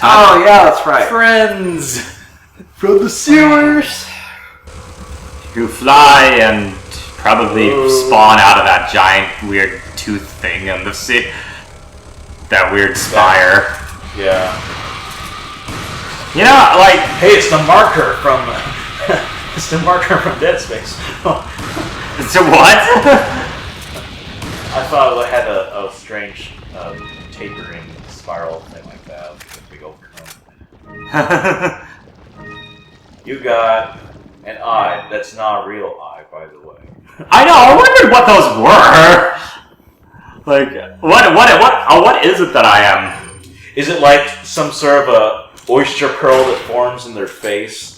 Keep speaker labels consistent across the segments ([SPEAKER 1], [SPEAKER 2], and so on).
[SPEAKER 1] Oh, yeah, that's right.
[SPEAKER 2] Friends
[SPEAKER 1] From the sewers.
[SPEAKER 3] Who fly and probably spawn out of that giant weird tooth thing in the sea. That weird spire.
[SPEAKER 2] Yeah.
[SPEAKER 3] You know, like,
[SPEAKER 2] Hey, it's the marker from it's the marker from Dead Space.
[SPEAKER 3] so what?
[SPEAKER 2] I thought it had a strange tapering spiral thing like that. A big overcome. You got an eye that's not a real eye, by the way.
[SPEAKER 3] I know. I wondered what those were. Like, what is it that I am?
[SPEAKER 2] Is it like some sort of a oyster pearl that forms in their face?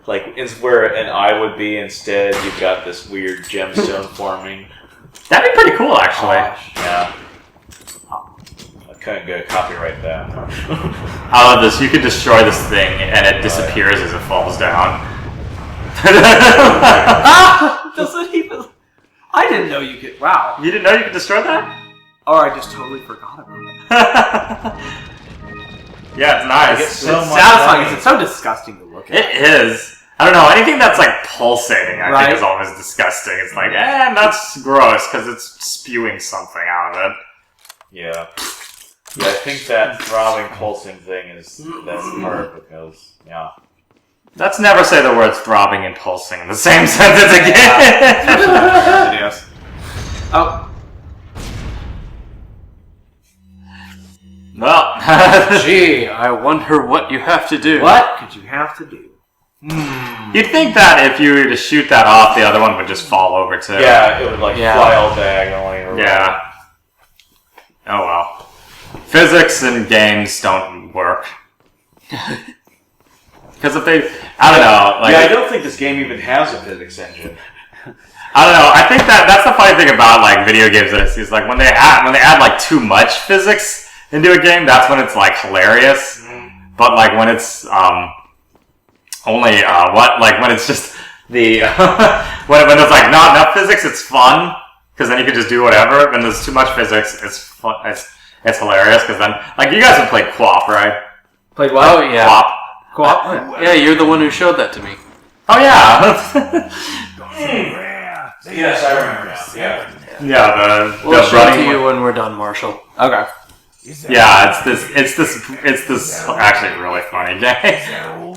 [SPEAKER 2] Like, is where an eye would be, instead you've got this weird gemstone forming.
[SPEAKER 3] That'd be pretty cool, actually.
[SPEAKER 2] Yeah. I couldn't go copyright that.
[SPEAKER 3] I love this. You can destroy this thing, and it disappears as it falls down.
[SPEAKER 1] Doesn't even... I didn't know you could... Wow.
[SPEAKER 3] You didn't know you could destroy that?
[SPEAKER 1] Oh, I just totally forgot about it.
[SPEAKER 3] Yeah, it's nice.
[SPEAKER 2] It's so
[SPEAKER 1] It's
[SPEAKER 2] much
[SPEAKER 1] satisfying.
[SPEAKER 2] money.
[SPEAKER 1] It's so disgusting to look at.
[SPEAKER 3] It is. I don't know. Anything that's like pulsating, I
[SPEAKER 1] Right.
[SPEAKER 3] think, is always disgusting. It's like, that's gross because it's spewing something out of it.
[SPEAKER 2] Yeah. Yeah, I think that throbbing, pulsing thing is that's part because, yeah.
[SPEAKER 3] Let's never say the words throbbing and pulsing in the same sentence again.
[SPEAKER 1] Yes. Oh.
[SPEAKER 3] Well,
[SPEAKER 4] Gee, I wonder what you have to do.
[SPEAKER 1] What could you have to do?
[SPEAKER 3] you'd think that if you were to shoot that off, the other one would just fall over too.
[SPEAKER 2] Yeah, it would like
[SPEAKER 4] Yeah.
[SPEAKER 2] fly all diagonally. Or
[SPEAKER 3] Yeah. Oh well. Physics in games don't work. Because if they, I don't know, like,
[SPEAKER 2] Yeah, I don't think this game even has a physics engine.
[SPEAKER 3] I don't know. I think that's the funny thing about like video games that it's like when they add like too much physics into a game, that's when it's like hilarious. But like when it's only when it's just the when there's like not enough physics, it's fun because then you can just do whatever. When there's too much physics, it's fun. It's hilarious because then like you guys have played QWOP, right?
[SPEAKER 1] Played what?
[SPEAKER 4] Oh, yeah.
[SPEAKER 3] QWOP.
[SPEAKER 1] Co-op? Oh, yeah.
[SPEAKER 4] Yeah, you're the one who showed that to me.
[SPEAKER 3] Oh yeah.
[SPEAKER 2] Yes, I remember now. Yeah.
[SPEAKER 3] Yeah,
[SPEAKER 4] We'll
[SPEAKER 3] the
[SPEAKER 4] show it to
[SPEAKER 3] running
[SPEAKER 4] you when we're done, Marshall.
[SPEAKER 1] Okay.
[SPEAKER 3] Yeah, it's this actually really funny game.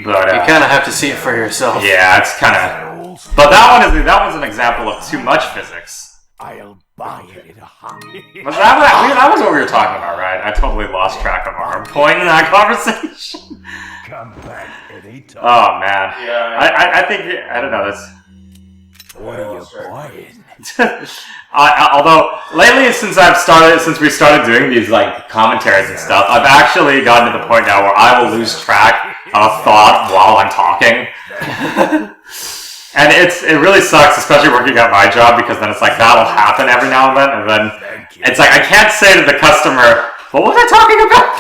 [SPEAKER 3] But
[SPEAKER 4] You kind of have to see it for yourself.
[SPEAKER 3] yeah, it's kind of. But that one's an example of too much physics.
[SPEAKER 5] I'll buy it in a hurry.
[SPEAKER 3] Was that was what we were talking about, right? I totally lost track of our point in that conversation.
[SPEAKER 5] Come back anytime.
[SPEAKER 3] Oh man,
[SPEAKER 2] Yeah.
[SPEAKER 3] I think I don't know. That's
[SPEAKER 5] What are you buying?
[SPEAKER 3] although lately since we started doing these like commentaries and stuff, I've actually gotten to the point now where I will lose track of thought while I'm talking. And it really sucks, especially working at my job, because then it's like that'll happen every now and then it's like I can't say to the customer, "What was I talking about?"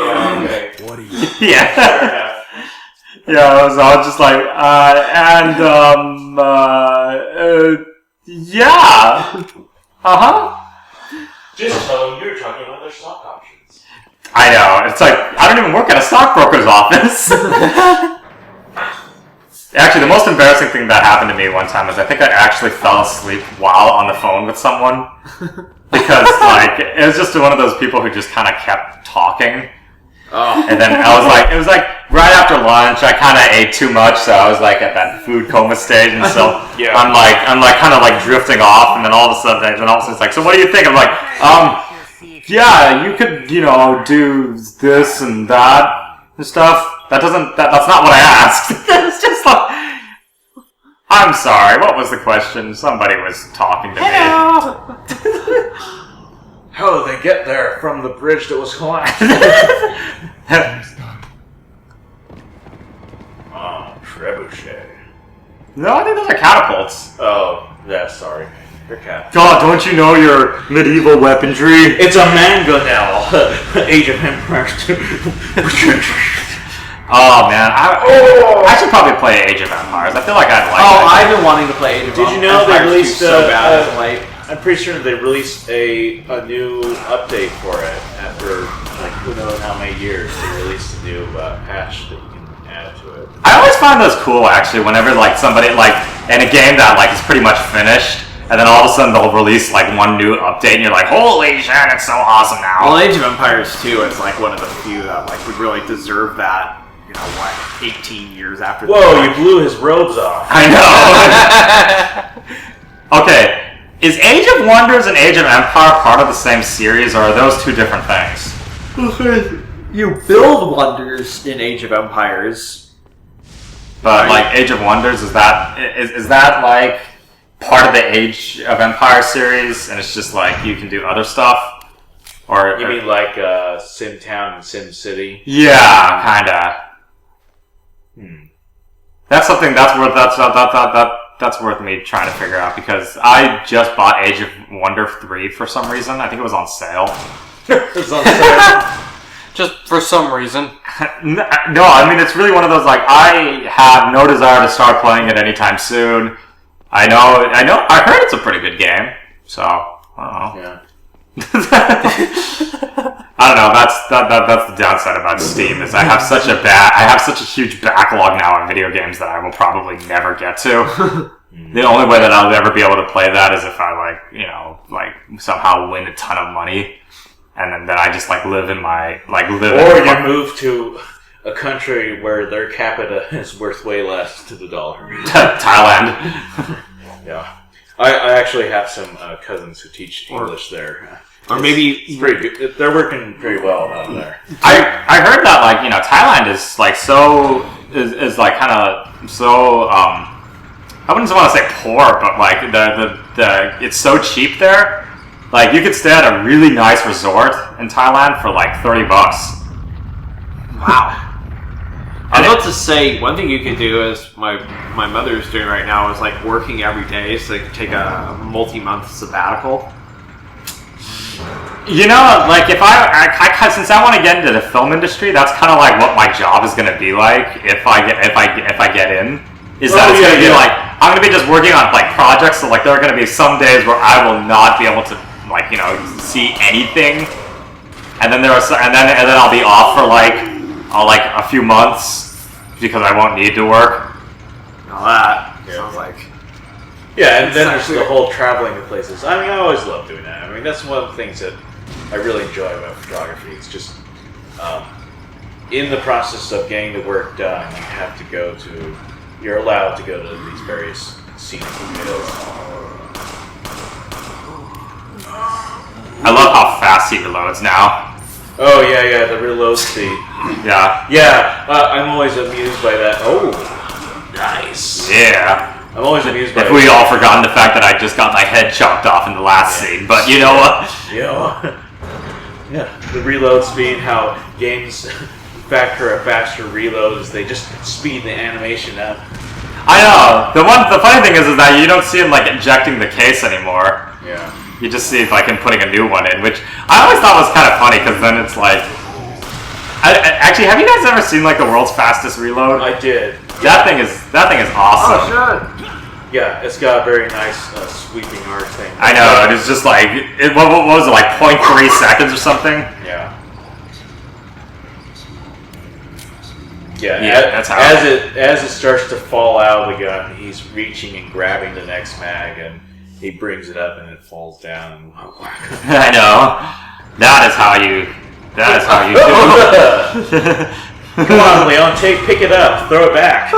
[SPEAKER 2] Yeah, okay.
[SPEAKER 5] What are you?
[SPEAKER 3] Yeah.
[SPEAKER 2] Fair enough.
[SPEAKER 3] Yeah, I was just like, yeah. Uh-huh.
[SPEAKER 2] Just tell them you're talking about their stock options.
[SPEAKER 3] I know. It's like, I don't even work at a stockbroker's office. Actually, the most embarrassing thing that happened to me one time is I think I actually fell asleep while on the phone with someone. Because, like, it was just one of those people who just kind of kept talking.
[SPEAKER 1] Oh.
[SPEAKER 3] And then it was like right after lunch, I kind of ate too much, so I was like at that food coma stage, and so
[SPEAKER 2] Yeah.
[SPEAKER 3] I'm like kind of like drifting off, and then all of a sudden it's like, so what do you think? I'm like, yeah, you could, do this and that and stuff. That's not what I asked. It's just like, I'm sorry, what was the question? Somebody was talking to me.
[SPEAKER 2] How did they get there from the bridge that was collapsed? Trebuchet.
[SPEAKER 3] No, I think those are catapults.
[SPEAKER 2] Oh, yeah, sorry. Your cat.
[SPEAKER 3] God, don't you know your medieval weaponry?
[SPEAKER 2] It's a manga now. Age of Empires 2.
[SPEAKER 3] Oh man, I should probably play Age of Empires. I feel like I'd like
[SPEAKER 1] Oh,
[SPEAKER 3] that.
[SPEAKER 1] I've been wanting to play Age of
[SPEAKER 2] Did you know they
[SPEAKER 1] Empires
[SPEAKER 2] released
[SPEAKER 1] 2 so bad as of late.
[SPEAKER 2] I'm pretty sure they released a new update for it after like who knows how many years. They released a new patch that you can add to it.
[SPEAKER 3] I always find those cool actually. Whenever like somebody like in a game that like is pretty much finished, and then all of a sudden they'll release like one new update, and you're like, holy shit, it's so awesome now.
[SPEAKER 1] Well, Age of Empires 2 is like one of the few that like would really deserve that. You know what? 18 years after.
[SPEAKER 2] Whoa! You blew his robes off.
[SPEAKER 3] I know. Okay. Is Age of Wonders and Age of Empire part of the same series, or are those two different things?
[SPEAKER 1] You build wonders in Age of Empires.
[SPEAKER 3] But like Age of Wonders, is that like part of the Age of Empire series, and it's just like you can do other stuff? Or
[SPEAKER 2] You mean like Sim Town and Sim City?
[SPEAKER 3] Yeah, kinda. That's something that's worth me trying to figure out, because I just bought Age of Wonder 3 for some reason. I think it was on sale.
[SPEAKER 2] It's on sale.
[SPEAKER 4] Just for some reason.
[SPEAKER 3] No, I mean, it's really one of those, like, I have no desire to start playing it anytime soon. I heard it's a pretty good game, so, I don't know.
[SPEAKER 2] Yeah.
[SPEAKER 3] I don't know, that's the downside about Steam, is I have such a huge backlog now on video games that I will probably never get to. The only way that I'll ever be able to play that is if I, somehow win a ton of money, and then I just, live in my,
[SPEAKER 2] Or you move to a country where their capita is worth way less to the dollar.
[SPEAKER 3] Thailand.
[SPEAKER 2] Yeah. I actually have some cousins who teach English there.
[SPEAKER 1] Or maybe
[SPEAKER 2] It's pretty good. They're working pretty well down there.
[SPEAKER 3] I heard that Thailand is kind of so I wouldn't want to say poor, but the it's so cheap there. Like, you could stay at a really nice resort in Thailand for $30.
[SPEAKER 1] wow. I was about to say, one thing you could do is my mother's doing right now is working every day, so they could take a multi-month sabbatical.
[SPEAKER 3] You know, if I since I want to get into the film industry, that's kind of what my job is going to be like if I get in. It's going to be I'm going to be just working on projects. So there are going to be some days where I will not be able to see anything, and then and then I'll be off for a few months because I won't need to work.
[SPEAKER 1] All that sounds like.
[SPEAKER 2] Yeah, and then there's the whole traveling to places. I mean, I always love doing that. I mean, that's one of the things that I really enjoy about photography. It's just in the process of getting the work done, you're allowed to go to these various scenic locations.
[SPEAKER 3] I love how fast he reloads now.
[SPEAKER 2] Oh yeah, the reload speed.
[SPEAKER 3] Yeah.
[SPEAKER 2] I'm always amused by that. Oh, nice.
[SPEAKER 3] Yeah.
[SPEAKER 2] I'm always amused by.
[SPEAKER 3] If we all forgotten the fact that I just got my head chopped off in the last scene, but you know what?
[SPEAKER 2] Yeah, the reload speed, how games factor a faster reload is they just speed the animation up.
[SPEAKER 3] I know. The funny thing is that you don't see him ejecting the case anymore.
[SPEAKER 2] Yeah.
[SPEAKER 3] You just see him putting a new one in, which I always thought was kind of funny, because then it's actually, have you guys ever seen the world's fastest reload?
[SPEAKER 2] I did.
[SPEAKER 3] That thing is awesome.
[SPEAKER 1] Oh, sure.
[SPEAKER 2] Yeah, it's got a very nice sweeping arc thing.
[SPEAKER 3] I know, it's just what was it, 0.3 seconds or something?
[SPEAKER 2] Yeah.
[SPEAKER 3] Yeah, that's how.
[SPEAKER 2] As it starts to fall out of the gun, he's reaching and grabbing the next mag, and he brings it up and it falls down.
[SPEAKER 3] I know. That is how you do it.
[SPEAKER 2] Come on, Leon, pick it up, throw it back.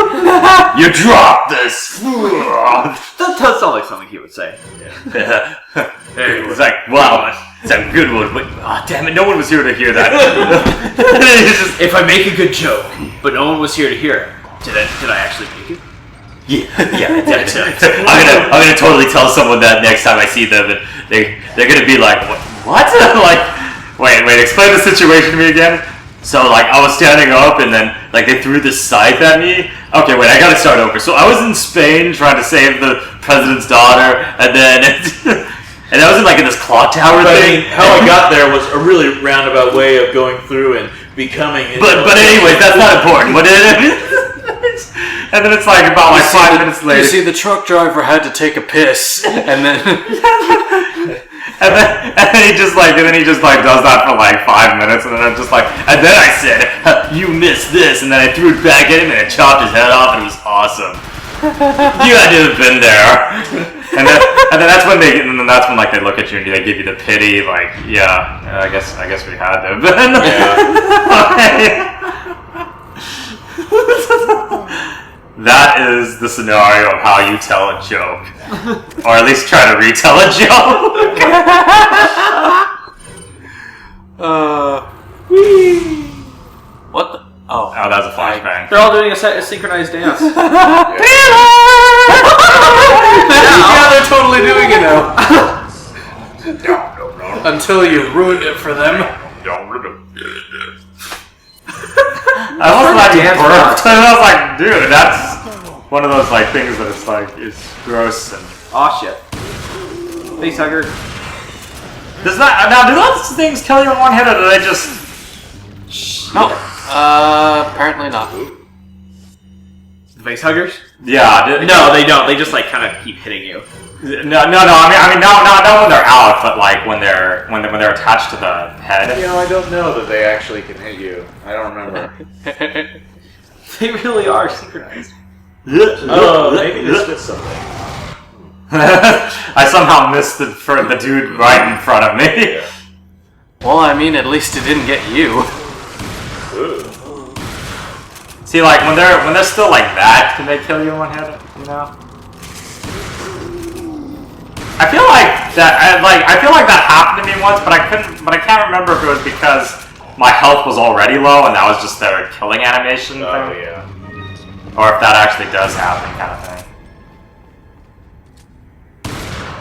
[SPEAKER 3] You drop this.
[SPEAKER 1] That does sound like something he would say.
[SPEAKER 3] It's wow, it's a good one, but damn it, no one was here to hear that.
[SPEAKER 1] If I make a good joke, but no one was here to hear it, did I actually make it?
[SPEAKER 3] Yeah, that's it. I'm gonna totally tell someone that next time I see them, and they're gonna be like, what? Wait, explain the situation to me again. So, I was standing up, and then, they threw this scythe at me. Okay, wait, I gotta start over. So, I was in Spain trying to save the president's daughter, and then, and I was in, in this clock tower thing.
[SPEAKER 2] How I got there was a really roundabout way of going through and becoming...
[SPEAKER 3] But anyways, that's not important. And then it's like about like 5 minutes later.
[SPEAKER 4] You see, the truck driver had to take a piss, and then
[SPEAKER 3] And then he just like does that for like 5 minutes, and then I'm just like, and then I said, "You missed this," and then I threw it back at him and I chopped his head off, and it was awesome. You had to have been there. And then that's when they like they look at you and they give you the pity, like, yeah, I guess we had to have been. That is the scenario of how you tell a joke, or at least try to retell a joke.
[SPEAKER 4] what the? Oh,
[SPEAKER 3] Oh, that was a flashbang.
[SPEAKER 1] They're all doing a synchronized dance.
[SPEAKER 4] yeah, they're totally doing it now. Until you ruined it for them.
[SPEAKER 3] I was like burped, and I was like, dude, that's one of those like things that it's like is gross. And
[SPEAKER 1] Aw, shit. Face hugger.
[SPEAKER 3] does that now? Do those things kill you in one hit, or do they just?
[SPEAKER 4] No. Apparently not.
[SPEAKER 1] Face huggers?
[SPEAKER 3] Yeah.
[SPEAKER 1] No, they don't. They just like kind of keep hitting you.
[SPEAKER 3] No. I mean, not when they're out, but like when they're attached to the head.
[SPEAKER 2] You know, I don't know that they actually can hit you. I don't remember.
[SPEAKER 1] They really are synchronized.
[SPEAKER 2] Oh, maybe this did something.
[SPEAKER 3] I somehow missed the dude right in front of me.
[SPEAKER 4] Well, I mean, at least it didn't get you.
[SPEAKER 2] Ooh.
[SPEAKER 3] See, like when they're still like that, can they kill you in one hit? You know. I feel like that happened to me once, but I can't remember if it was because my health was already low and that was just their killing animation thing,
[SPEAKER 2] Oh yeah.
[SPEAKER 3] or if that actually does happen, kind of thing.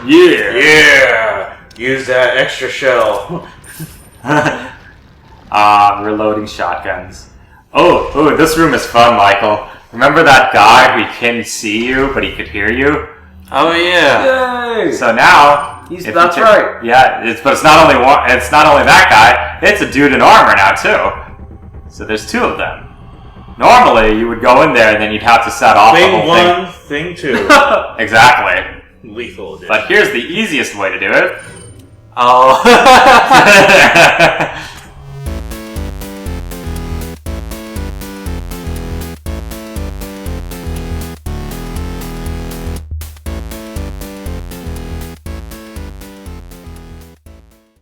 [SPEAKER 2] Yeah. Use that extra shell.
[SPEAKER 3] Reloading shotguns. Oh, this room is fun, Michael. Remember that guy who couldn't see you, but he could hear you?
[SPEAKER 4] Oh yeah.
[SPEAKER 1] Yay!
[SPEAKER 3] So now,
[SPEAKER 1] That's right.
[SPEAKER 3] Yeah, but it's not only one. It's not only that guy. It's a dude in armor now too. So there's two of them. Normally, you would go in there and then you'd have to set off the
[SPEAKER 2] Thing
[SPEAKER 3] whole
[SPEAKER 2] one, thing two.
[SPEAKER 3] thing. Exactly.
[SPEAKER 2] Lethal edition.
[SPEAKER 3] But here's the easiest way to do it.
[SPEAKER 4] Oh.